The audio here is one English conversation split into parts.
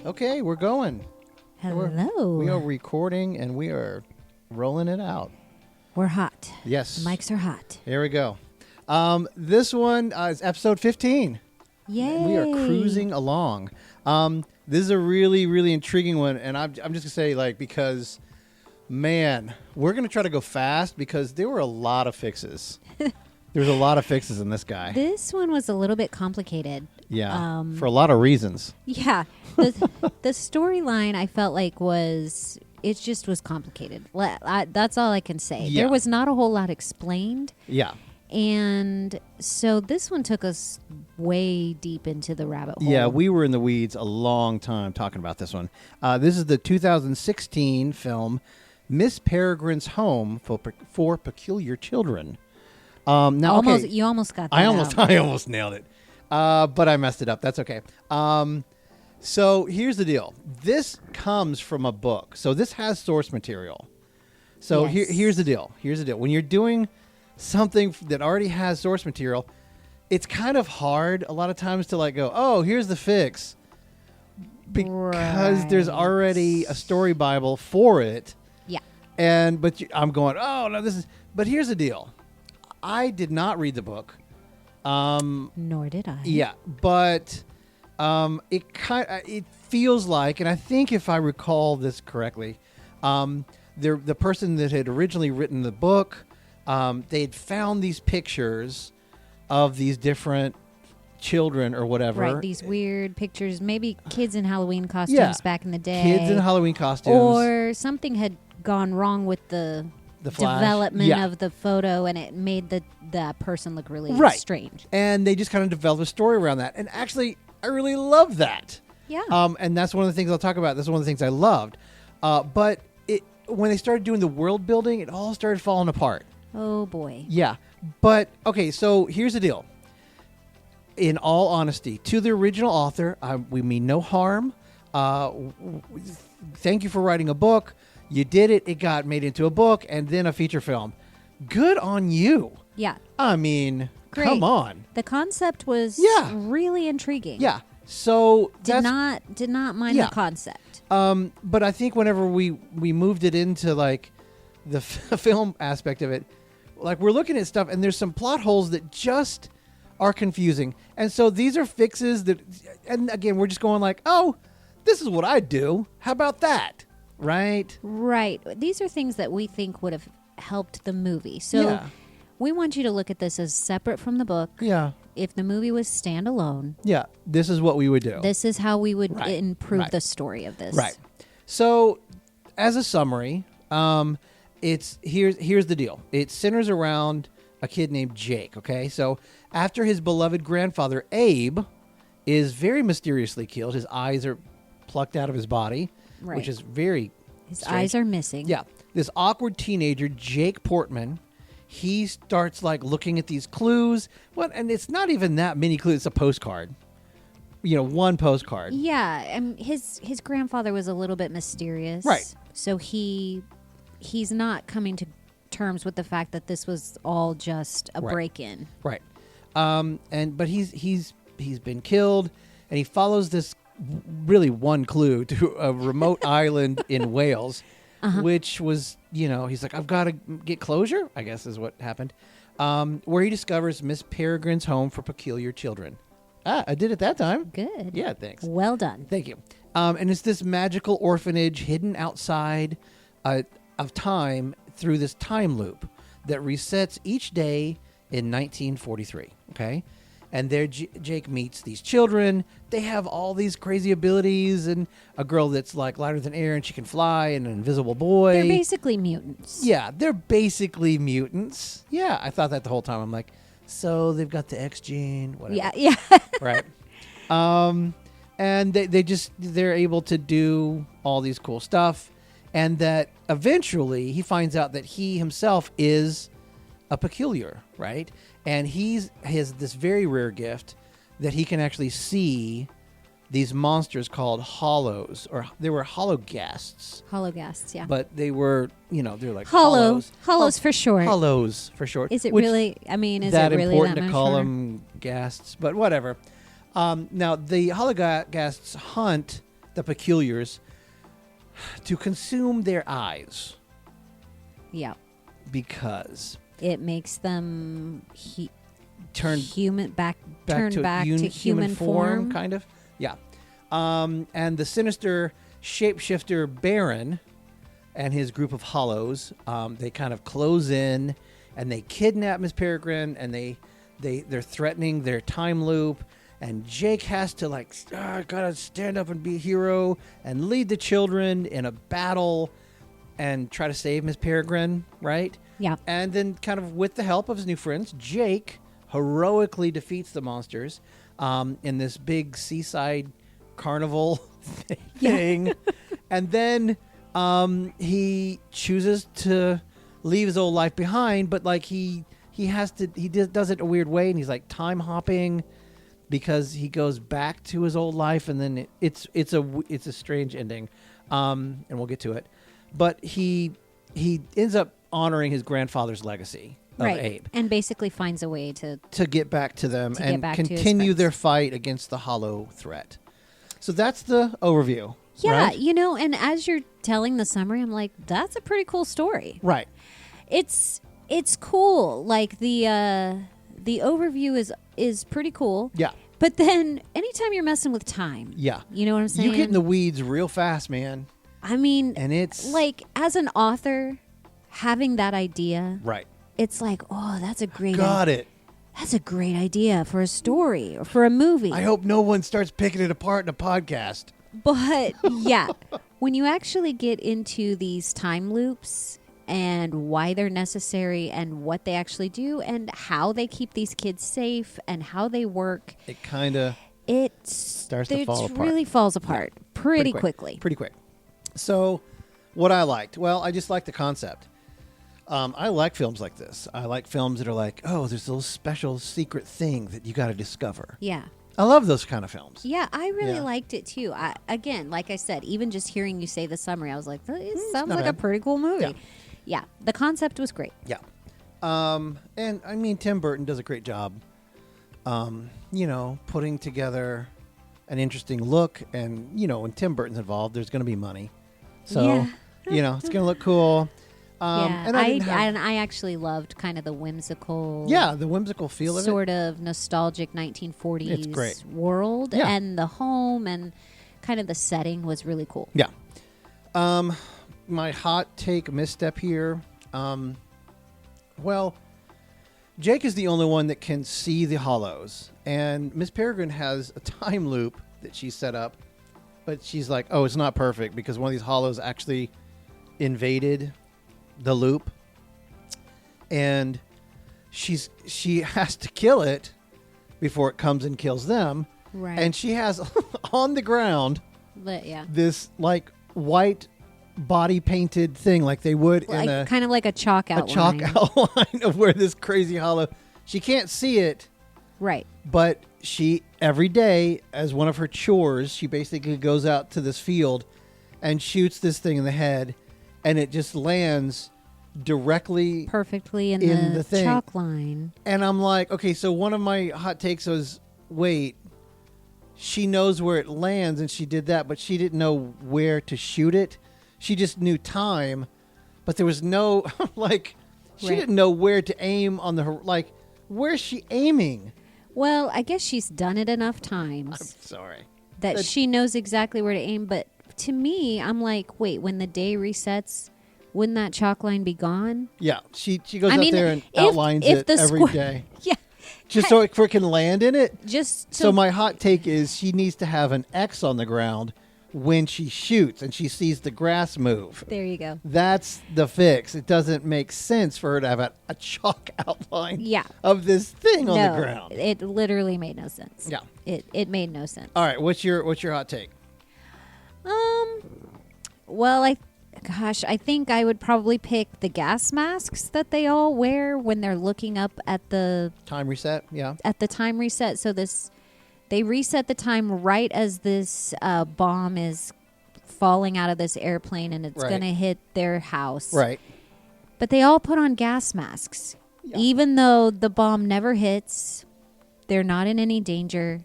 Okay, we're going. Hello. We are recording and we are rolling it out. We're hot. Yes. The mics are hot. Here we go. This one is episode 15. Yay. And we are cruising along. This is a really, really intriguing one. And I'm just going to say, because, man, we're going to try to go fast because there were a lot of fixes. There's a lot of fixes in this guy. This one was a little bit complicated. Yeah, for a lot of reasons. Yeah. The storyline I felt like was complicated. That's all I can say. Yeah. There was not a whole lot explained. Yeah. And so this one took us way deep into the rabbit hole. Yeah, we were in the weeds a long time talking about this one. This is the 2016 film Miss Peregrine's Home for Peculiar Children. Now, you almost got that I out. almost nailed it, but I messed it up. That's okay. So here's the deal. This comes from a book, so this has source material. So Yes. here's the deal. When you're doing something that already has source material, it's kind of hard a lot of times to go, oh, here's the fix, because there's already a story Bible for it. Yeah. I'm going, oh no, but here's the deal. I did not read the book. Nor did I. Yeah, but it feels like, and I think if I recall this correctly, the person that had originally written the book, they had found these pictures of these different children or whatever. Right, these weird pictures, maybe kids in Halloween costumes back in the day. Kids in Halloween costumes. Or something had gone wrong with the flash. development Yeah. of the photo, and it made that person look really strange. And they just kind of developed a story around that. And actually, I really love that. Yeah. And that's one of the things I'll talk about. That's one of the things I loved. But when they started doing the world building, it all started falling apart. Oh, boy. Yeah. But, okay, so here's the deal. In all honesty, to the original author, we mean no harm. Thank you for writing a book. You did it. It got made into a book and then a feature film. Good on you. Yeah. I mean, Great. come on. The concept was really intriguing. Yeah. So Did not mind the concept. But I think whenever we moved it into the film aspect of it, we're looking at stuff and there's some plot holes that just are confusing. And so these are fixes and again, we're just going oh, this is what I do. How about that? Right? Right. These are things that we think would have helped the movie. So we want you to look at this as separate from the book. Yeah. If the movie was standalone. Yeah. This is what we would do. This is how we would improve the story of this. Right. So as a summary, here's the deal. It centers around a kid named Jake. Okay. So after his beloved grandfather, Abe, is very mysteriously killed, his eyes are plucked out of his body. Right. Which is very His strange. eyes are missing. Yeah. This awkward teenager, Jake Portman, he starts looking at these clues. And it's not even that many clues. It's a postcard. One postcard. Yeah. And his grandfather was a little bit mysterious. Right. So he's not coming to terms with the fact that this was all just a break-in. Right. But he's been killed, and he follows this really one clue to a remote island in Wales, which was, he's like, I've got to get closure, I guess is what happened, where he discovers Miss Peregrine's Home for Peculiar Children. I did it that time. Good. Yeah, thanks. Well done. Thank you. And it's this magical orphanage hidden outside of time through this time loop that resets each day in 1943, okay? And there Jake meets these children. They have all these crazy abilities, and a girl that's lighter than air and she can fly, and an invisible boy. They're basically mutants. Yeah, they're basically mutants. Yeah, I thought that the whole time. I'm like, so they've got the X gene, whatever. Yeah. Right. And they're able to do all these cool stuff, and that eventually he finds out that he himself is a peculiar, right? And he has this very rare gift that he can actually see these monsters called hollows, or they were hologhasts. Hologhasts, yeah. But they were, they're like hollows. Hollows For short. Hollows for short. Is it which, really, is that it really important that to much call shorter? them ghasts? But whatever. Now, the hologhasts hunt the peculiars to consume their eyes Yeah. because It makes them turn back to human form, form. kind of. Yeah. And the sinister shapeshifter Baron and his group of hollows, they kind of close in and they kidnap Miss Peregrine, and they're threatening their time loop. And Jake has to gotta stand up and be a hero and lead the children in a battle and try to save Miss Peregrine, right? Yeah. And then kind of with the help of his new friends, Jake heroically defeats the monsters in this big seaside carnival thing. And then he chooses to leave his old life behind, but he does it a weird way, and he's like time hopping because he goes back to his old life, and then it's a strange ending, and we'll get to it. But he ends up honoring his grandfather's legacy of Abe, and basically finds a way to get back to them to and get back to his continue friends. their fight against the hollow threat. So that's the overview. Yeah, right? and as you're telling the summary, I'm like, that's a pretty cool story. Right. It's cool. Like the overview is pretty cool. Yeah. But then anytime you're messing with time, Yeah. you know what I'm saying? You get in the weeds real fast, man. I mean, And it's like as an author, having that idea, right. it's like, oh, that's a great Got it. That's a great idea for a story or for a movie. I hope no one starts picking it apart in a podcast. But yeah, when you actually get into these time loops and why they're necessary and what they actually do and how they keep these kids safe and how they work, It kind of starts to fall apart. really falls apart pretty quickly. Pretty quick. So what I liked, well, I just like the concept. I like films like this. I like films that are like, oh, there's a little special secret thing that you got to discover. Yeah. I love those kind of films. Yeah, I really Yeah. liked it too. Again, like I said, even just hearing you say the summary, I was like, it sounds not like a bad. pretty cool movie. Yeah. Yeah, the concept was great. Yeah. And I mean, Tim Burton does a great job, putting together an interesting look. And, when Tim Burton's involved, there's going to be money. So, Yeah. it's going to look cool. Yeah, And I actually loved kind of the whimsical, the whimsical feel of it. sort of nostalgic 1940s It's great. world, Yeah. and the home and kind of the setting was really cool. Yeah. My hot take misstep here. Well, Jake is the only one that can see the hollows, and Miss Peregrine has a time loop that she set up, but she's like, oh, it's not perfect because one of these hollows actually invaded the loop, and she has to kill it before it comes and kills them. Right. And she has on the ground But yeah, this like white body painted thing like they would in a kind of like a chalk outline. outline of where this crazy hollow. She can't see it, Right. but she every day as one of her chores, she basically goes out to this field and shoots this thing in the head, and it just lands directly. Perfectly in In the the thing. chalk line. And I'm like, okay, so one of my hot takes was, wait, she knows where it lands, and she did that, but she didn't know where to shoot it. She just knew time, but there was no, she Right. didn't know where to aim on the, where's she aiming? Well, I guess she's done it enough I'm times sorry. that she knows exactly where to aim. But to me, I'm like, wait, when the day resets, wouldn't that chalk line be gone? Yeah, she goes I out mean, there and if- outlines if it the every square- day. Yeah. Just so it freaking land in it. Just So my hot take is she needs to have an X on the ground when she shoots and she sees the grass move. there you go. That's the fix. It doesn't make sense for her to have a chalk outline Yeah. of this thing on No, the ground. it literally made no sense. Yeah. It made no sense. All right, what's your hot take? Well, I think I would probably pick the gas masks that they all wear when they're looking up at the Time reset? Yeah. time reset. So they reset the time right as this bomb is falling out of this airplane and it's Right. going to hit their house. Right. But they all put on gas masks. Yeah. Even though the bomb never hits, they're not in any danger.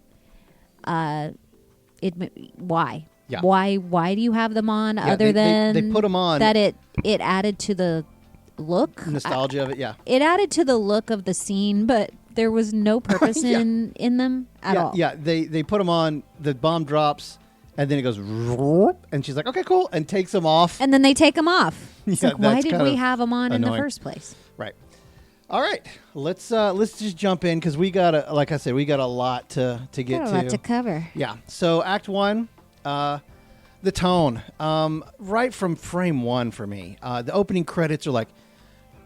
Why? Yeah. Why do you have them on Yeah, other than they put them on. that it added to the look? Nostalgia of it, yeah. It added to the look of the scene, but there was no purpose in them at all. Yeah, they put them on, the bomb drops, and then it goes, and she's like, okay, cool, and takes them off. And then they take them off. It's Yeah, like, why that's did kind we of have them on in the annoying. first place? Right. All right, let's just jump in because we got like I said, we got a lot to get Got a to. lot to cover. Yeah. So Act 1, the tone, right from frame 1 for me. The opening credits are like,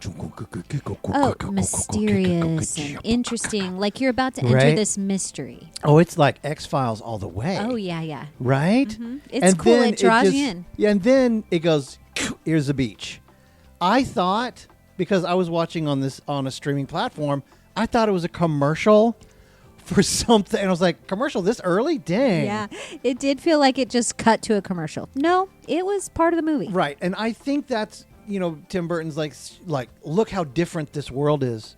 Oh, mysterious and interesting. Like you're about to enter Right? this mystery. oh, it's like X-Files all the way. Oh, yeah. Right? It's And cool. then It draws just- you in. Yeah, and then it goes, here's the beach. I thought, because I was watching on a streaming platform, I thought it was a commercial for something. And I was like, commercial this early? Dang. Yeah. It did feel like it just cut to a commercial. No, it was part of the movie. Right. And I think that's, Tim Burton's like, look how different this world is.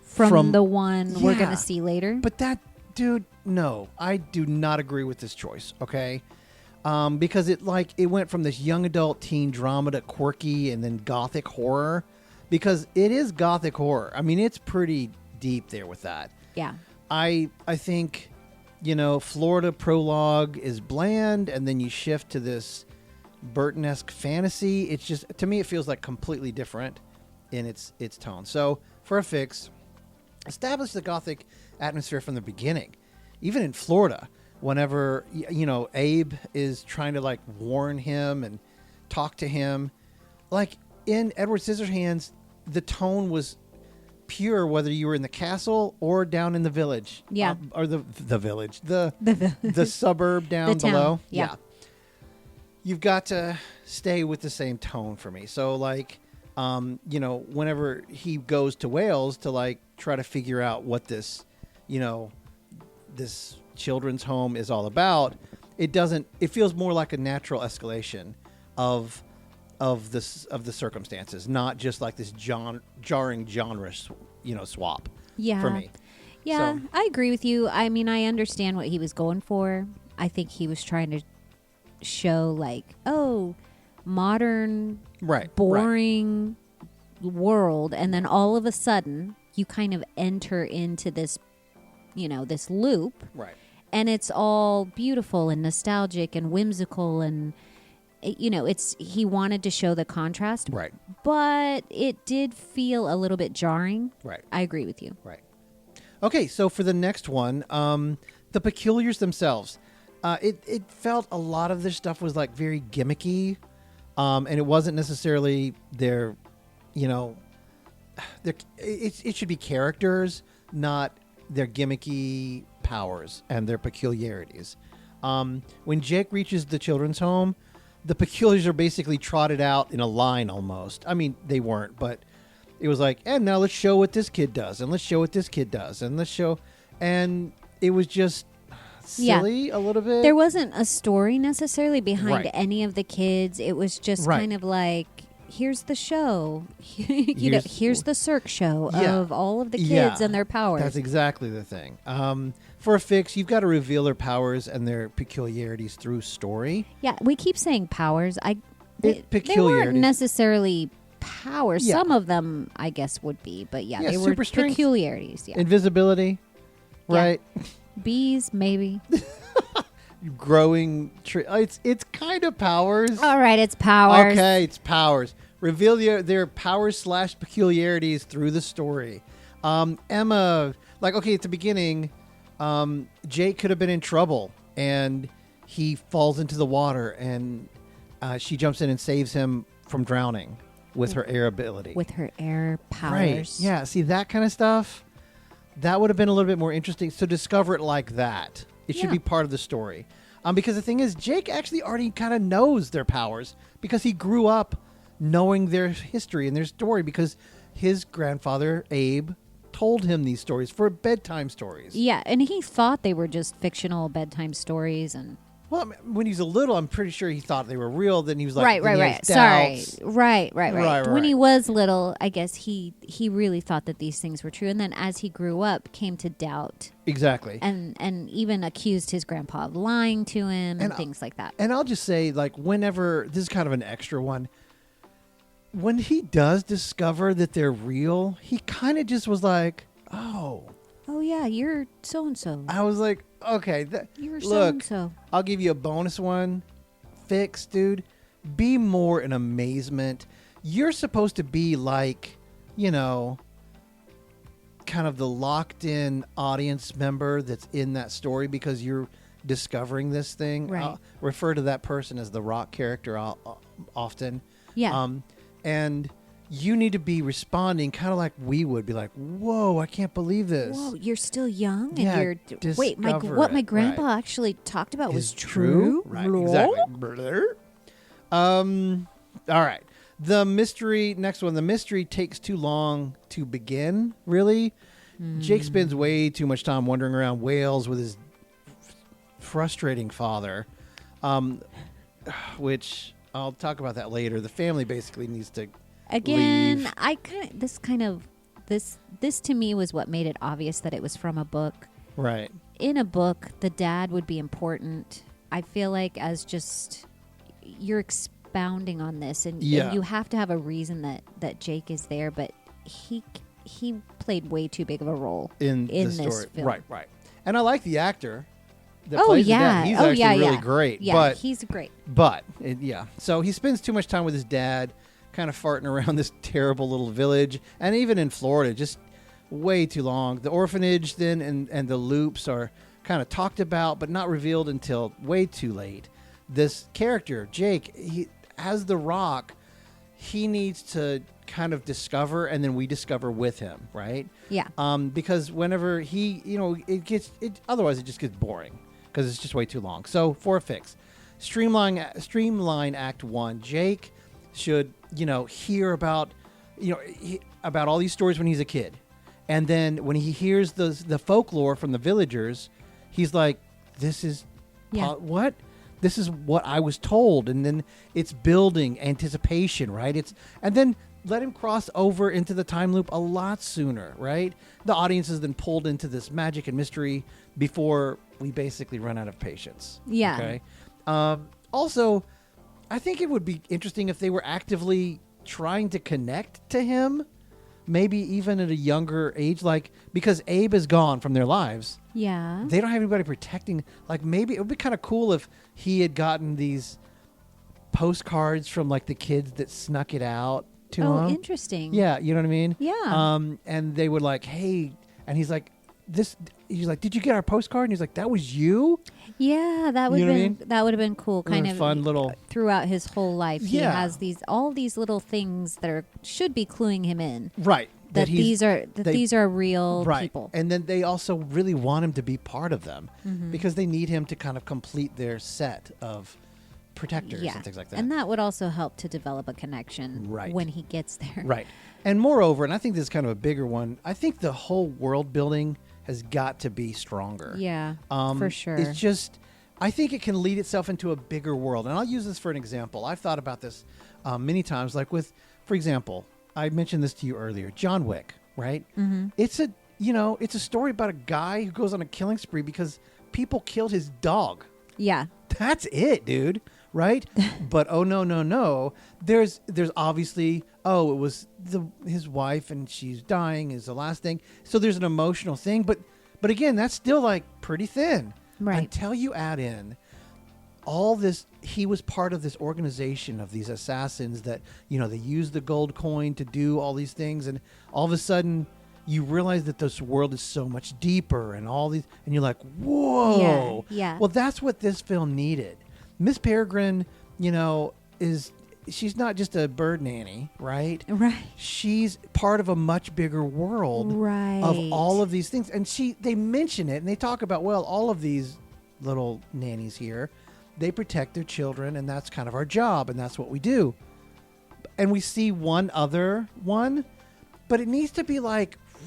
From the one we're Yeah. going to see later. But that, dude, no, I do not agree with this choice, okay? Because it went from this young adult teen drama to quirky and then gothic horror. Because it is gothic horror. I mean, it's pretty deep there with that. Yeah. I think, Florida prologue is bland, and then you shift to this Burton-esque fantasy. It's just, to me, it feels like completely different in its tone. So, for a fix, establish the gothic atmosphere from the beginning. Even in Florida, whenever, Abe is trying to, warn him and talk to him, in Edward Scissorhands, the tone was pure, whether you were in the castle or down in the village. Yeah. Or the village. The The suburb down The town, below. yeah. You've got to stay with the same tone for me. So, whenever he goes to Wales to, try to figure out what this, this children's home is all about, it feels more like a natural escalation of the circumstances, not just like this jarring genre, swap. Yeah. For me. Yeah, So- I agree with you. I mean, I understand what he was going for. I think he was trying to show modern, Right. boring world, and then all of a sudden you kind of enter into this, this loop, Right. and it's all beautiful and nostalgic and whimsical, and he wanted to show the contrast, Right. but it did feel a little bit jarring. Right. I agree with you. Right. Okay, so for the next one, the Peculiars themselves, it felt a lot of this stuff was very gimmicky, and it wasn't necessarily their, it should be characters, not their gimmicky powers and their peculiarities. When Jake reaches the children's home, the Peculiars are basically trotted out in a line almost. I mean, they weren't, but it was and now let's show what this kid does, and let's show what this kid does, and and it was just silly a little bit. There wasn't a story necessarily behind Right. any of the kids. It was just Right. kind of here's the show. Here's- here's the Cirque show Yeah. of all of the kids Yeah. and their powers. That's exactly the thing. For a fix, you've got to reveal their powers and their peculiarities through story. Yeah, we keep saying powers. They weren't Peculiarities. necessarily powers. Yeah. Some of them, I guess, would be, but Yeah, they were super strength. peculiarities. Yeah, Invisibility, Yeah. right? bees maybe. Growing tree. It's kind of powers. All right, it's powers. Okay, it's powers. Reveal their powers / peculiarities through the story. Emma, at the beginning, Jake could have been in trouble, and he falls into the water, and she jumps in and saves him from drowning with her air ability. With her air powers. Right. Yeah. See, that kind of stuff, that would have been a little bit more interesting. So discover it like that. It should Yeah. be part of the story. Because the thing is, Jake actually already kind of knows their powers because he grew up knowing their history and their story because his grandfather, Abe, told him these stories for bedtime stories. Yeah, and he thought they were just fictional bedtime stories, and Well, I mean, when he was a little, I'm pretty sure he thought they were real. Then he was like, right. Sorry. Right. When he was little, I guess he really thought that these things were true. And then as he grew up, came to doubt. Exactly. And even accused his grandpa of lying to him and things like that. And I'll just say, like, whenever, this is kind of an extra one, when he does discover that they're real, he kind of just was like, oh, yeah, you're so-and-so. I was like, okay. You're look, so-and-so. I'll give you a bonus one. Fix, dude. Be more in amazement. You're supposed to be like, kind of the locked-in audience member that's in that story because you're discovering this thing. Right. I'll refer to that person as the rock character often. Yeah. And you need to be responding kind of like we would be like, whoa, I can't believe this. Whoa, you're still young? And Yeah, you're wait, discover what my it, grandpa right. actually talked about was Is true? Right, exactly. All right. The mystery, next one. The mystery takes too long to begin, really. Jake spends way too much time wandering around Wales with his frustrating father, which I'll talk about that later. The family basically needs to Again, leave. This to me was what made it obvious that it was from a book. Right. In a book, the dad would be important. I feel like as just you're expounding on this, and you have to have a reason that Jake is there, but he played way too big of a role in the this story. film. Right. And I like the actor that plays the dad. He's actually really great. Yeah, but he's great. So he spends too much time with his dad, kind of farting around this terrible little village, and even in Florida, just way too long. The orphanage then and the loops are kind of talked about, but not revealed until way too late. This character, Jake, he has the rock. He needs to kind of discover, and then we discover with him, right? Yeah. Because whenever otherwise it just gets boring because it's just way too long. So for a fix, streamline Act 1. Jake should, hear about, about all these stories when he's a kid. And then when he hears the folklore from the villagers, he's like, this is what? This is what I was told. And then it's building anticipation, right? And then let him cross over into the time loop a lot sooner, right? The audience is then pulled into this magic and mystery before we basically run out of patience. Yeah. Okay. Also, I think it would be interesting if they were actively trying to connect to him, maybe even at a younger age, because Abe is gone from their lives. Yeah. They don't have anybody protecting. Maybe it would be kind of cool if he had gotten these postcards from the kids that snuck it out to him. Oh, interesting. Yeah, you know what I mean? Yeah. And they would hey, and he's like, did you get our postcard? And he's like, that was you? Yeah, that would have been cool. Kind of fun little throughout his whole life. He has all these little things that should be cluing him in. Right. That these are real people. And then they also really want him to be part of them because they need him to kind of complete their set of protectors and things like that. And that would also help to develop a connection when he gets there. Right. And moreover, and I think this is kind of a bigger one, I think the whole world building has got to be stronger. Yeah, for sure. It's just, I think it can lead itself into a bigger world. And I'll use this for an example. I've thought about this many times, for example, I mentioned this to you earlier, John Wick, right? Mm-hmm. It's a story about a guy who goes on a killing spree because people killed his dog. Yeah. That's it, dude. Right? But no. There's obviously, it was his wife and she's dying is the last thing. So there's an emotional thing, but again, that's still pretty thin. Right. Until you add in all this, he was part of this organization of these assassins that, they use the gold coin to do all these things, and all of a sudden you realize that this world is so much deeper and all these, and you're like, whoa. Yeah. Well, that's what this film needed. Miss Peregrine, she's not just a bird nanny, right? Right. She's part of a much bigger world of all of these things. And they mention it and they talk about, all of these little nannies here, they protect their children and that's kind of our job and that's what we do. And we see one other one, but it needs to be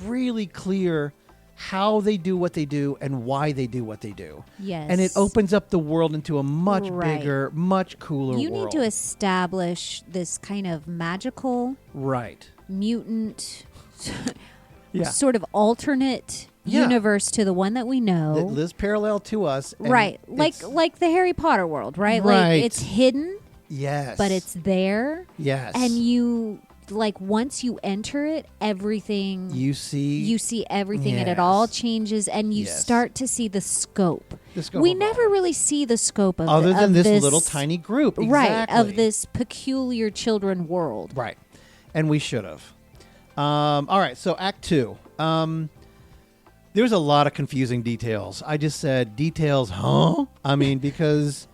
really clear how they do what they do and why they do what they do. Yes. And it opens up the world into a much Right. bigger, much cooler You world. need to establish this kind of magical, Right. mutant, Yeah. sort of alternate Yeah. universe to the one that we know. That lives parallel to us. and Right. it's- Like the Harry Potter world, right? Right. Like it's hidden, Yes. but it's there. Yes. And you like once you enter it, everything You see everything and it all Yes. changes and you Yes. start to see the scope. the scope We of never all. really see the scope of Other the, than of this little tiny group. right Exactly. of this peculiar children world. Right. And we should have. All right. So Act 2. There's a lot of confusing details. I just said details, huh? I mean, because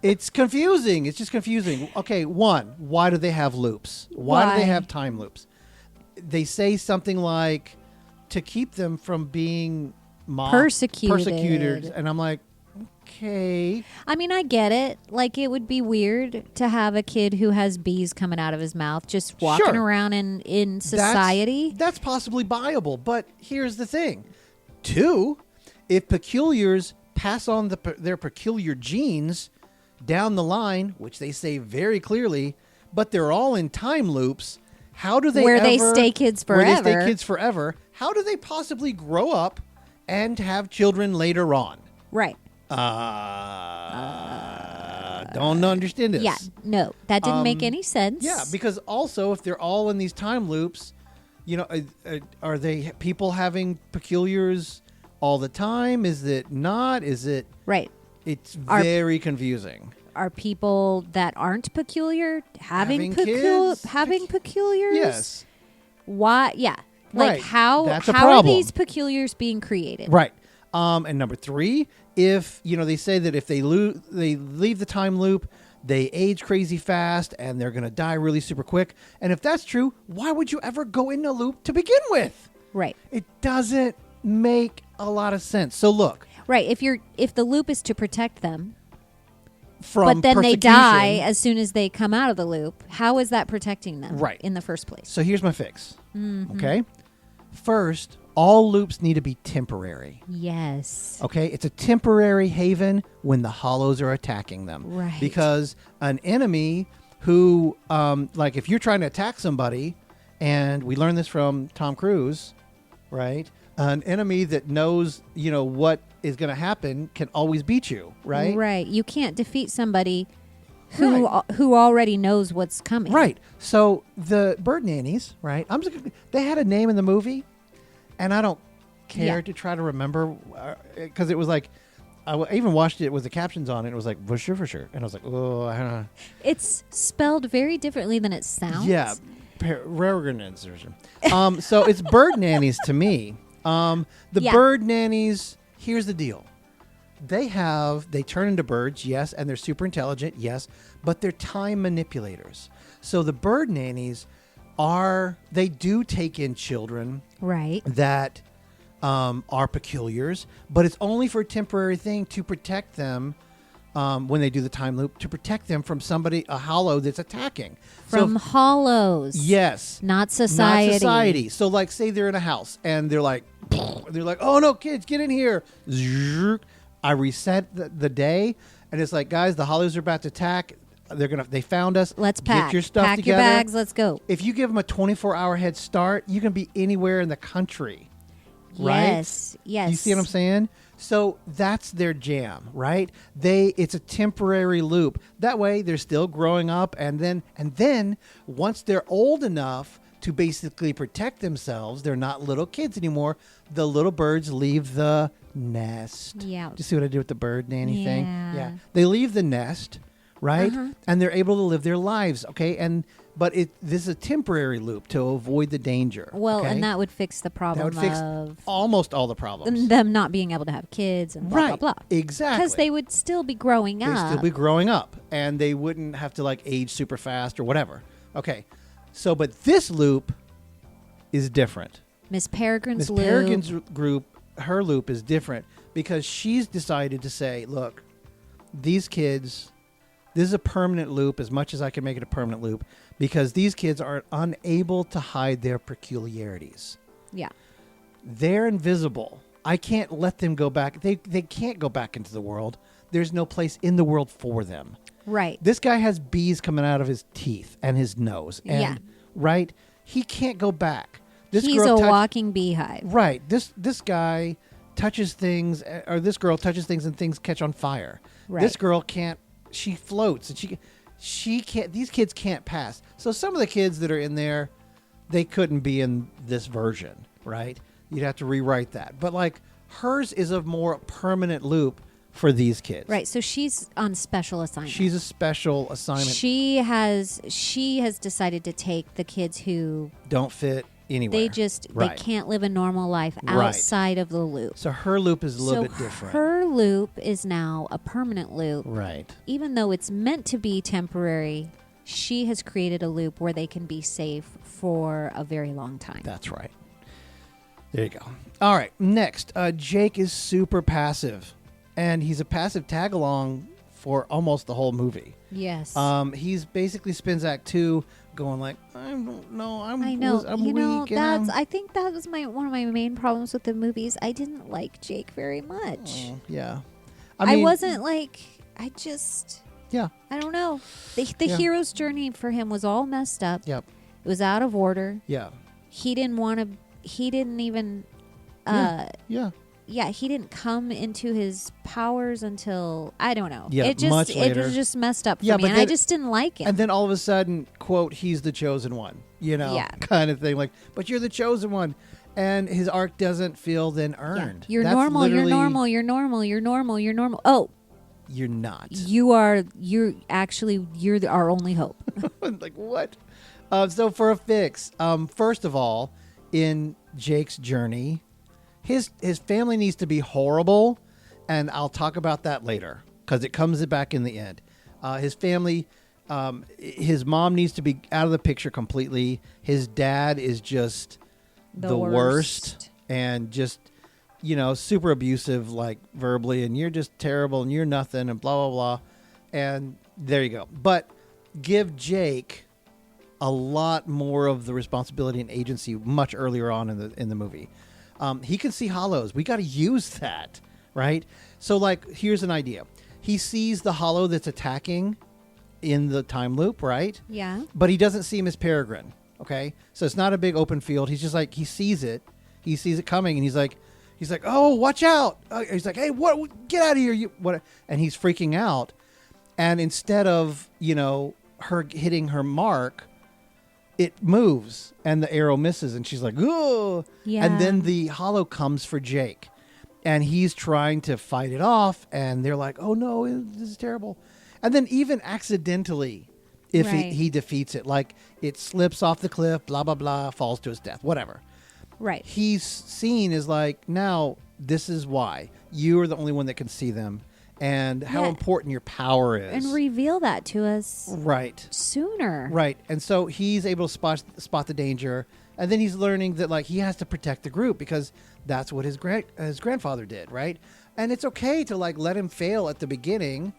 it's confusing. It's just confusing. Okay, one, why do they have loops? Why do Why? they have time loops? They say something like to keep them from being persecuted. And I'm like, okay. I mean, I get it. Like, it would be weird to have a kid who has bees coming out of his mouth just walking Sure. around in society. That's possibly viable. But here's the thing. 2, if peculiars pass on their peculiar genes down the line, which they say very clearly, but they're all in time loops, how do they Where they ever- stay kids Where they stay forever. kids forever. How do they possibly grow up and have children later on? Right. Don't understand this. Yeah. No, that didn't make any sense. Yeah, because also if they're all in these time loops, you know, are they people having peculiars all the time? Is it not? Is it? Right. It's Are- very confusing. Are people that aren't peculiar having kids? peculiars? Yes. Why? Yeah. Like Right. how That's a how are problem. these peculiars being created? Right. And number 3, if they say that if they leave the time loop, they age crazy fast and they're going to die really super quick. And if that's true, why would you ever go in a loop to begin with? Right. It doesn't make a lot of sense. So look, Right. If the loop is to protect them, from but then they persecution- die as soon as they come out of the loop, how is that protecting them Right. in the first place? So here's my fix. Mm-hmm. Okay. First, all loops need to be temporary. Yes. Okay. It's a temporary haven when the hollows are attacking them. Right. Because an enemy who, like if you're trying to attack somebody, and we learned this from Tom Cruise, right? An enemy that knows, what is going to happen can always beat you, right? Right. You can't defeat somebody who Right. who already knows what's coming. Right. So the bird nannies, right? They had a name in the movie, and I don't care Yeah. to try to remember because it was like I even watched it with the captions on it. It was like for sure, and I was like, oh, I don't know. It's spelled very differently than it sounds. Yeah, Peregrine. So it's bird nannies to me. The Yeah. bird nannies. Here's the deal. They turn into birds, yes, and they're super intelligent, yes, but they're time manipulators. So the bird nannies they do take in children Right. that are peculiars, but it's only for a temporary thing to protect them when they do the time loop, to protect them from a hollow that's attacking. From So, hollows. yes. Not society. Not society. So, like, say they're in a house and they're like, oh no, kids, get in here. Zzzz. I reset the day, and it's like, guys, the hollows are about to attack. They found us. Let's pack. Get your stuff Pack together. your bags. Let's go. If you give them a 24-hour head start, you can be anywhere in the country. Right? Yes. Yes. You see what I'm saying? So that's their jam, right? It's a temporary loop. That way they're still growing up, and then once they're old enough to basically protect themselves, they're not little kids anymore. The little birds leave the nest. Yeah. Do you see what I did with the bird nanny thing? Yeah. Yeah. They leave the nest, right? Uh-huh. And they're able to live their lives, okay? But this is a temporary loop to avoid the danger. Well, okay? and that would fix the That problem would fix of almost all the problems. them not being able to have kids and blah, Right. blah, blah. Exactly. Because they would still be growing They'd up. still be growing up, and they wouldn't have to like age super fast or whatever. Okay, so but this loop is different. Miss Peregrine's Miss loop. Peregrine's her loop is different because she's decided to say, look, these kids, this is a permanent loop as much as I can make it a permanent loop because these kids are unable to hide their peculiarities. Yeah. They're invisible. I can't let them go back. They can't go back into the world. There's no place in the world for them. Right. This guy has bees coming out of his teeth and his nose. And, Yeah. Right? He can't go back. He's a walking beehive. Right. This guy touches things, or this girl touches things and things catch on fire. Right. This girl can't. She floats and she can't. These kids can't pass. So some of the kids that are in there, they couldn't be in this version, right? You'd have to rewrite that. But like hers is a more permanent loop for these kids. Right. So she's on special assignment. She's a special assignment. She has decided to take the kids who don't fit anywhere. They can't live a normal life outside of the loop. So her loop is a little bit different. Her loop is now a permanent loop. Right. Even though it's meant to be temporary, she has created a loop where they can be safe for a very long time. That's right. There you go. All right. Next, Jake is super passive, and he's a passive tag along for almost the whole movie. Yes. He's basically spends Act 2 going like, I don't know, I'm weak. I think that was one of my main problems with the movies. I didn't like Jake very much. Yeah. I wasn't like, yeah. I don't know. The hero's journey for him was all messed up. Yep. It was out of order. Yeah. He didn't even he didn't come into his powers until, I don't know. Yeah, much later. It was just messed up for me, and I just didn't like it. And then all of a sudden, quote, he's the chosen one, kind of thing. Like, but you're the chosen one. And his arc doesn't feel then earned. Yeah. You're normal. Oh. You're not. You're our only hope. Like, what? So for a fix, first of all, in Jake's journey, his family needs to be horrible, and I'll talk about that later because it comes back in the end. His family, his mom needs to be out of the picture completely. His dad is just the worst and just, super abusive, like verbally, and you're just terrible and you're nothing and blah, blah, blah. And there you go. But give Jake a lot more of the responsibility and agency much earlier on in the movie. He can see hollows. We got to use that, right? So, like, here's an idea. He sees the hollow that's attacking in the time loop, right? Yeah. But he doesn't see him as Peregrine, okay? So it's not a big open field. He's just like, he sees it coming, and he's like, oh, watch out. He's like, hey, what? Get out of here. What? And he's freaking out. And instead of, her hitting her mark, it moves and the arrow misses and she's like, oh, yeah. And then the hollow comes for Jake and he's trying to fight it off. And they're like, oh no, this is terrible. And then even accidentally, if he defeats it, like it slips off the cliff, blah, blah, blah, falls to his death, whatever. Right. He's seen as like, now this is why you are the only one that can see them. And how important your power is. And reveal that to us sooner. Right. And so he's able to spot the danger. And then he's learning that like he has to protect the group because that's what his grandfather did, right? And it's okay to like let him fail at the beginning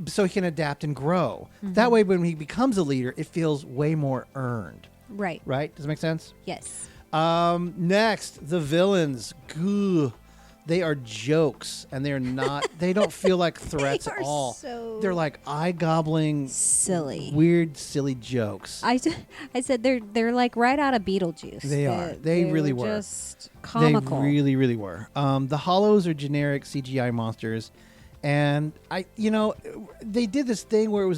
so he can adapt and grow. Mm-hmm. That way when he becomes a leader, it feels way more earned. Right. Right? Does it make sense? Yes. Next, the villains. Gah. They are jokes, and they're not. They don't feel like threats at all. They're like eye-gobbling, silly, weird, silly jokes. I said they're like right out of Beetlejuice. They are. They really were. Just comical. They really, really were. The Hollows are generic CGI monsters, and they did this thing where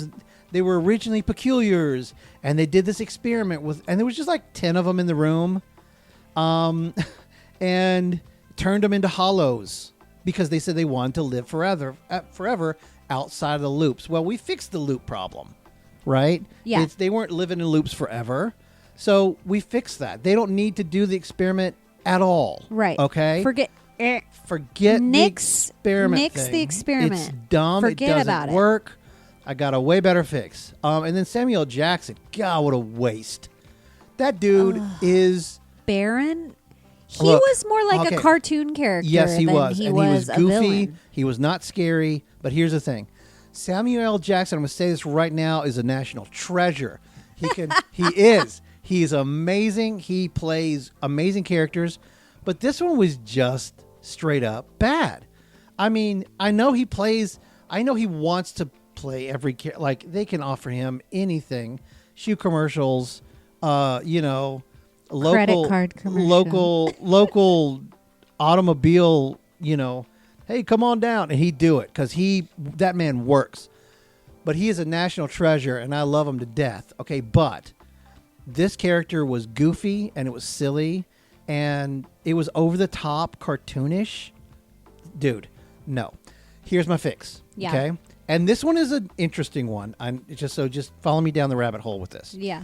they were originally peculiars, and they did this experiment and there was just like 10 of them in the room, and turned them into hollows because they said they wanted to live forever outside of the loops. Well, we fixed the loop problem, right? Yeah. They weren't living in loops forever. So we fixed that. They don't need to do the experiment at all. Right. Okay? Forget the experiment Nix thing. the experiment. It's dumb. Forget it doesn't about work. I got a way better fix. And then Samuel L. Jackson. God, what a waste. That dude is... Baron... He was more like a cartoon character. Yes, he was. He and was he was goofy. Villain. He was not scary. But here's the thing. Samuel L. Jackson, I'm going to say this right now, is a national treasure. He is. He's amazing. He plays amazing characters. But this one was just straight up bad. I mean, I know he wants to play every character. Like, they can offer him anything. Shoe commercials, local Credit card commercial. local automobile, hey, come on down. And he'd do it because that man works. But he is a national treasure, and I love him to death. Okay, but this character was goofy, and it was silly, and it was over the top, cartoonish. Dude, no. Here's my fix. Yeah. Okay, and this one is an interesting one. Just follow me down the rabbit hole with this. Yeah.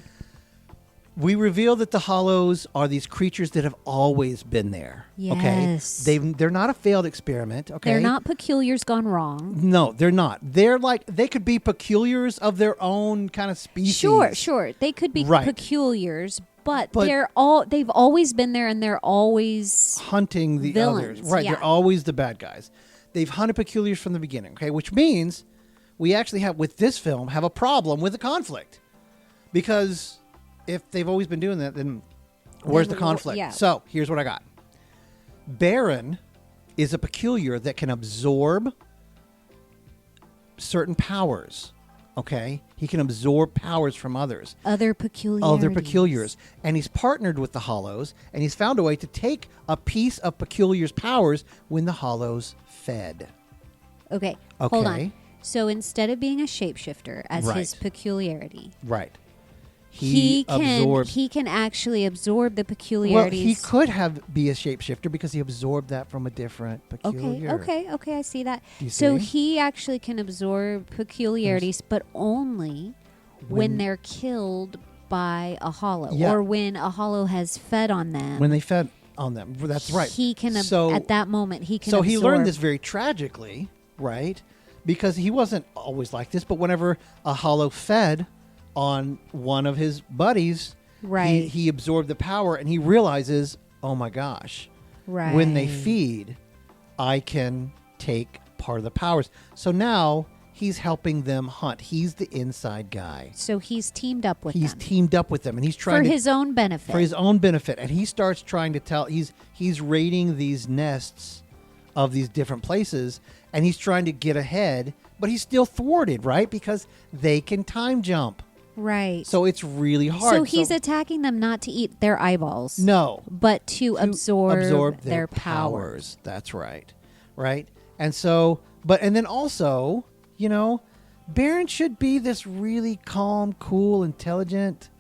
We reveal that the Hollows are these creatures that have always been there. Yes. Okay, they're not a failed experiment. Okay, They're not peculiars gone wrong. No, they're not. They're like, they could be peculiars of their own kind of species. Sure. They could be Right. peculiars, but they've always been there, and they're always hunting the villains. others. Right, Yeah. they're always the bad guys. They've hunted peculiars from the beginning. Okay, which means we actually have, with this film, have a problem with the conflict, because if they've always been doing that, then where's the conflict? Yeah. So here's what I got. Baron is a peculiar that can absorb certain powers. Okay, he can absorb powers from others. other peculiars. And he's partnered with the Hollows, and he's found a way to take a piece of peculiar's powers when the Hollows fed. Okay, hold on. Okay. So instead of being a shapeshifter as his Right. peculiarity, Right. he absorbs. can actually absorb the Well, peculiarities. he could be a shapeshifter because he absorbed that from a different peculiar. Okay, I see that. You So see? he actually can absorb peculiarities, but only when they're killed by a hollow, Yeah. or when a hollow has fed on them. When they fed on them. That's right. He can So- at that moment he can. So he learned absorb- this very tragically, right? Because he wasn't always like this, but whenever a Hollow fed on one of his buddies, Right. he absorbed the power, and he realizes, oh my gosh, Right. when they feed, I can take part of the powers. So now he's helping them hunt. He's the inside guy. So he's teamed up with He's them teamed up with them, and he's for trying to his own benefit. for his own benefit, and he starts trying to tell. He's raiding these nests of these different places, and he's trying to get ahead, but he's still thwarted, right? Because they can time jump, Right. so it's really hard. So he's attacking them not to eat their eyeballs. no But to absorb their powers. That's right, right. And so, and then also, Baron should be this really calm, cool, intelligent,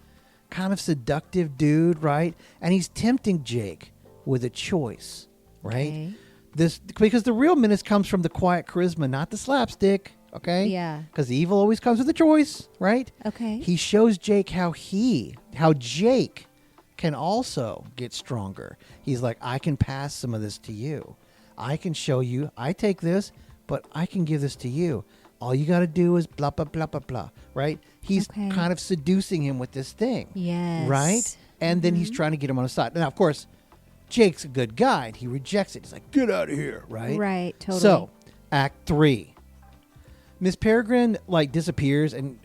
kind of seductive dude, right? And he's tempting Jake with a choice, right? Okay. Because the real menace comes from the quiet charisma, not the slapstick. Okay. Yeah. Because evil always comes with a choice, right? Okay. He shows Jake how Jake can also get stronger. He's like, I can pass some of this to you. I can show you. I take this, but I can give this to you. All you got to do is blah, blah, blah, blah, blah, right? He's Okay. kind of seducing him with this thing. Yes. Right? And then he's trying to get him on his side. Now, of course, Jake's a good guy, and he rejects it. He's like, get out of here, right? Right, totally. So, Act 3. Miss Peregrine, disappears, and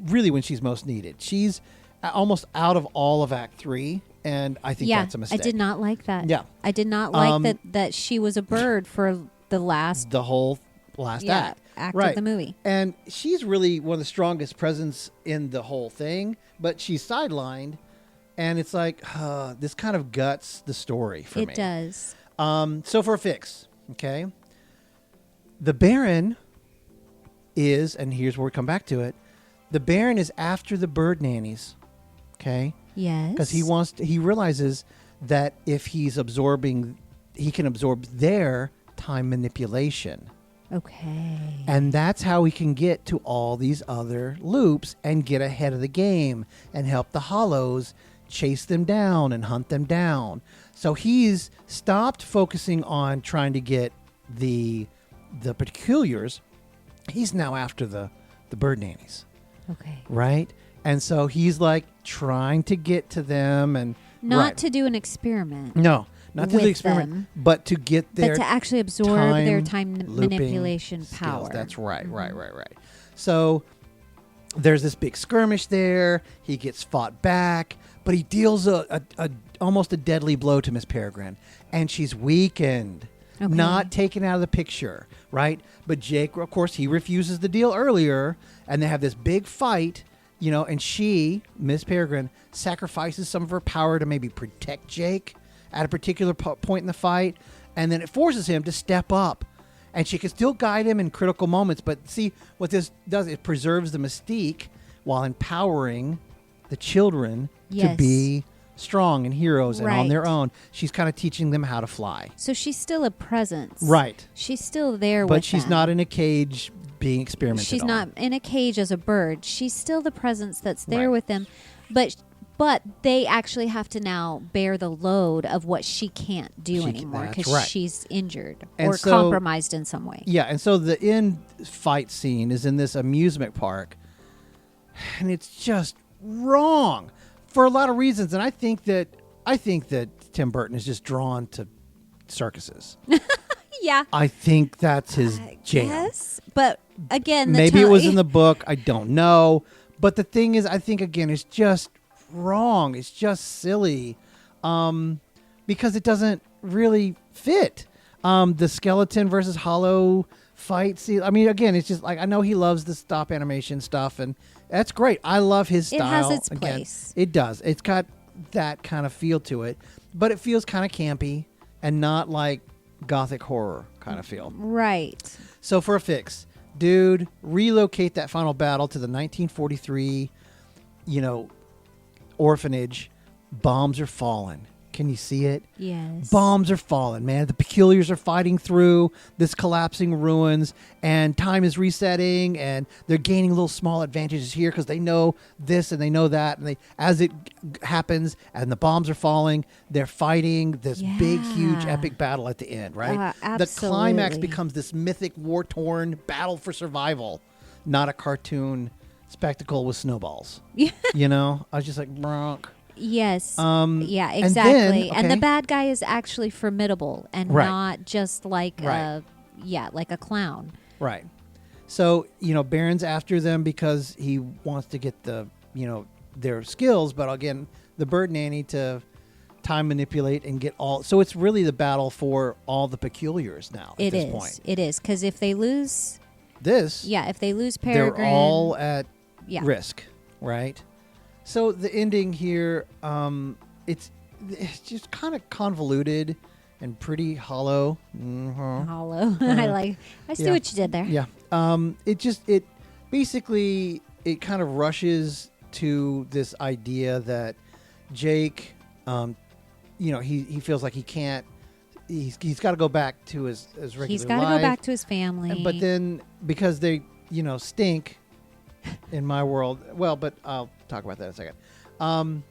really when she's most needed. She's almost out of all of Act 3, and I think that's a mistake. I did not like that. Yeah. I did not like that she was a bird for the last The whole last act. of the movie. And she's really one of the strongest presence in the whole thing, but she's sidelined, and it's like, this kind of guts the story for me. It does. So for a fix, okay, the Baron is, and here's where we come back to it, the Baron is after the bird nannies, okay? Yes. Because he realizes that if he's absorbing, he can absorb their time manipulation. Okay. And that's how he can get to all these other loops and get ahead of the game and help the Hollows chase them down and hunt them down. So he's stopped focusing on trying to get the peculiars. He's now after the bird nannies, Okay. right? And so he's like trying to get to them and Not to do an experiment. No, not to do the with experiment, them, but to get their but to actually absorb their time looping manipulation skills. power. That's right. So there's this big skirmish there. He gets fought back, but he deals a almost a deadly blow to Miss Peregrine, and she's weakened, not taken out of the picture, right? But Jake, of course, he refuses the deal earlier, and they have this big fight, and she, Miss Peregrine, sacrifices some of her power to maybe protect Jake at a particular point in the fight, and then it forces him to step up. And she can still guide him in critical moments, but see, what this does, it preserves the mystique while empowering the children to be strong and heroes and on their own. She's kind of teaching them how to fly. So she's still a presence. Right. She's still there with them. But she's them. not in a cage being experimented on. She's not in a cage as a bird. She's still the presence that's there with them. But they actually have to now bear the load of what she can't do anymore because she's injured or compromised in some way. Yeah, and so the end fight scene is in this amusement park, and it's just wrong for a lot of reasons. And I think that Tim Burton is just drawn to circuses. Yeah, I think that's his jam. Yes, but again, maybe it was in the book. I don't know. But the thing is, I think again, it's just wrong. It's just silly, because it doesn't really fit. The skeleton versus hollow fight scene. I mean, again, it's just like, I know he loves the stop animation stuff, and that's great. I love his style. It has its place. It does. It's got that kind of feel to it, but it feels kind of campy and not like gothic horror kind of feel. Right. So for a fix, dude, relocate that final battle to the 1943, orphanage. Bombs are falling. Can you see it? Yes. Bombs are falling, man. The Peculiars are fighting through this collapsing ruins, and time is resetting, and they're gaining little small advantages here because they know this and they know that. And as it happens and the bombs are falling, they're fighting this big, huge, epic battle at the end, right? Absolutely. The climax becomes this mythic, war-torn battle for survival, not a cartoon spectacle with snowballs. Yeah. I was just like, bronk. Yes. Yeah, exactly. And, then, the bad guy is actually formidable and not just like like a clown. Right. So, Baron's after them because he wants to get the, their skills, but again, the bird nanny to time manipulate and get all. So it's really the battle for all the Peculiars now at this point. It is. Because if they lose if they lose Peregrine, they're all at risk, right? So the ending here, it's just kind of convoluted and pretty hollow. Mm-hmm. Hollow. I see what you did there. Yeah. It basically kind of rushes to this idea that Jake, he feels like he can't. He's got to go back to his regular life. He's got to go back to his family. But then because they stink. In my world, but I'll talk about that in a second.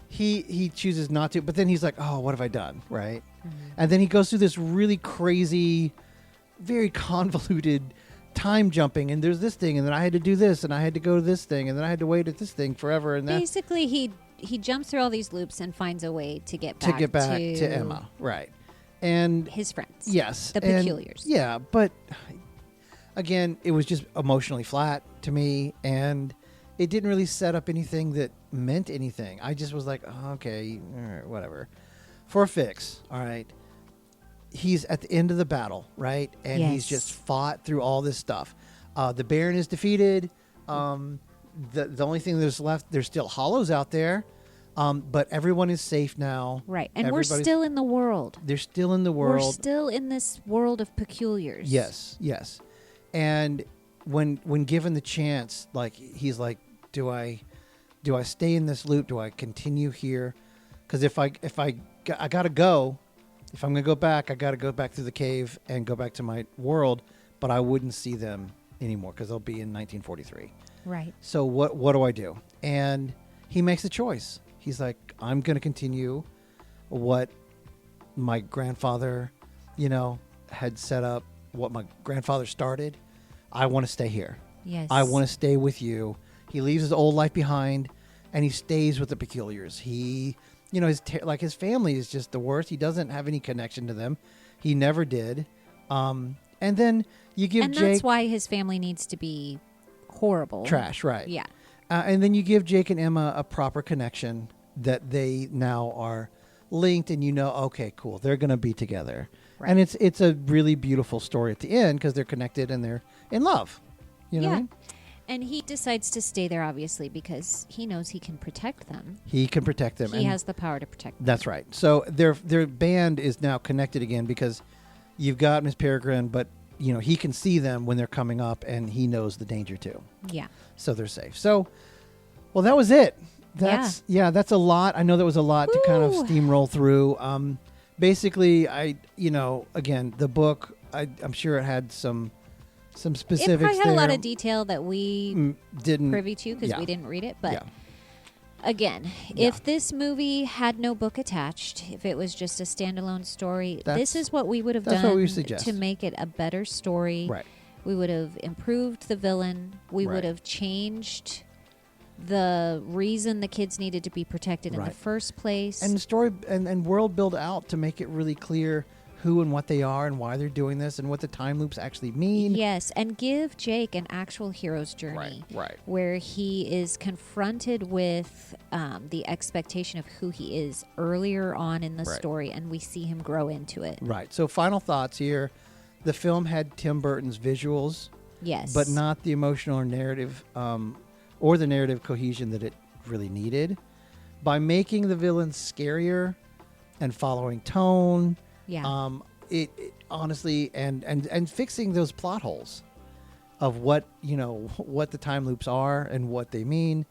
He chooses not to, but then he's like, "Oh, what have I done?" Right, and then he goes through this really crazy, very convoluted time jumping. And there's this thing, and then I had to do this, and I had to go to this thing, and then I had to wait at this thing forever. And basically, he jumps through all these loops and finds a way to get back to Emma, right, and his friends. Yes, the Peculiars. Yeah, but. Again, it was just emotionally flat to me, and it didn't really set up anything that meant anything. I just was like, oh, okay, all right, whatever. For a fix, all right, he's at the end of the battle, right? And he's just fought through all this stuff. The Baron is defeated. The only thing that's left, there's still hollows out there, but everyone is safe now. Right, and we're still in the world. They're still in the world. We're still in this world of Peculiars. Yes. And when given the chance, like he's like, do I stay in this loop? Do I continue here? Because if I gotta go, if I'm gonna go back, I gotta go back through the cave and go back to my world. But I wouldn't see them anymore because they'll be in 1943. Right. So what do I do? And he makes a choice. He's like, I'm gonna continue what my grandfather, had set up. What my grandfather started. I want to stay here. Yes. I want to stay with you. He leaves his old life behind, and he stays with the Peculiars. He, his family is just the worst. He doesn't have any connection to them. He never did. And then you give Jake... And that's why his family needs to be horrible. Trash, right. Yeah. And then you give Jake and Emma a proper connection that they now are linked, and okay, cool, they're going to be together. Right. And it's a really beautiful story at the end because they're connected and they're in love. You know what I mean? And he decides to stay there, obviously, because he knows he can protect them. He can protect them. He has the power to protect them. That's right. So their band is now connected again because you've got Miss Peregrine, but he can see them when they're coming up, and he knows the danger too. Yeah. So they're safe. So, well, that was it. That's a lot. I know that was a lot to kind of steamroll through. Basically, again, the book, I'm sure it had some specifics. It probably had there. a lot of detail that we didn't privy to because we didn't read it. But again, Yeah. if this movie had no book attached, if it was just a standalone story, this is what we would have that's done what we suggest. to make it a better story. Right. We would have improved the villain. We would have changed the reason the kids needed to be protected in the first place. And the story and world build out to make it really clear who and what they are and why they're doing this and what the time loops actually mean. Yes, and give Jake an actual hero's journey. Right. Where he is confronted with the expectation of who he is earlier on in the story, and we see him grow into it. Right. So final thoughts here. The film had Tim Burton's visuals. Yes. But not the emotional or narrative or the narrative cohesion that it really needed. By making the villains scarier and following tone, it honestly and fixing those plot holes of what the time loops are and what they mean.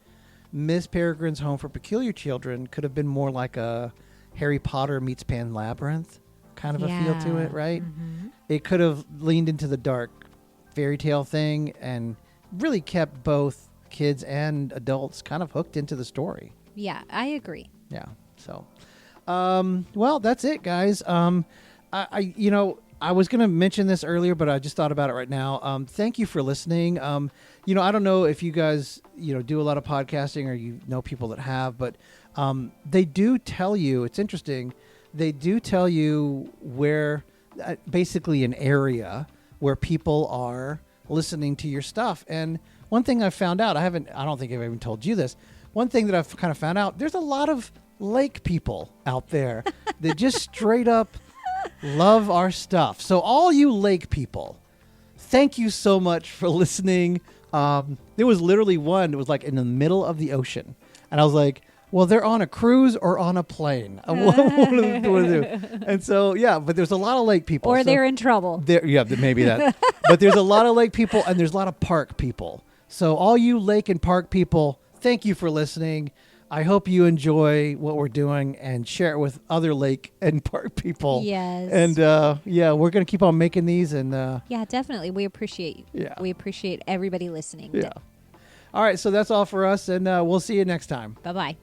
Miss Peregrine's Home for Peculiar Children could have been more like a Harry Potter meets Pan Labyrinth kind of a feel to it, right? Mm-hmm. It could have leaned into the dark fairy tale thing and really kept both kids and adults kind of hooked into the story. Yeah, I agree. Yeah. So, well, that's it, guys. I was going to mention this earlier, but I just thought about it right now. Thank you for listening. I don't know if you guys, do a lot of podcasting or you know people that have, but they do tell you, it's interesting, they do tell you where, basically an area where people are listening to your stuff. And one thing I found out, I don't think I've even told you this. One thing that I've kind of found out, there's a lot of lake people out there that just straight up love our stuff. So all you lake people, thank you so much for listening. There was literally one that was like in the middle of the ocean. And I was like, well, they're on a cruise or on a plane. What do they do? And so, but there's a lot of lake people. Or they're in trouble. Maybe that. But there's a lot of lake people and there's a lot of park people. So all you lake and park people, thank you for listening. I hope you enjoy what we're doing and share it with other lake and park people. Yes. And we're going to keep on making these. And yeah, definitely. We appreciate we appreciate everybody listening. Yeah. All right. So that's all for us. And we'll see you next time. Bye-bye.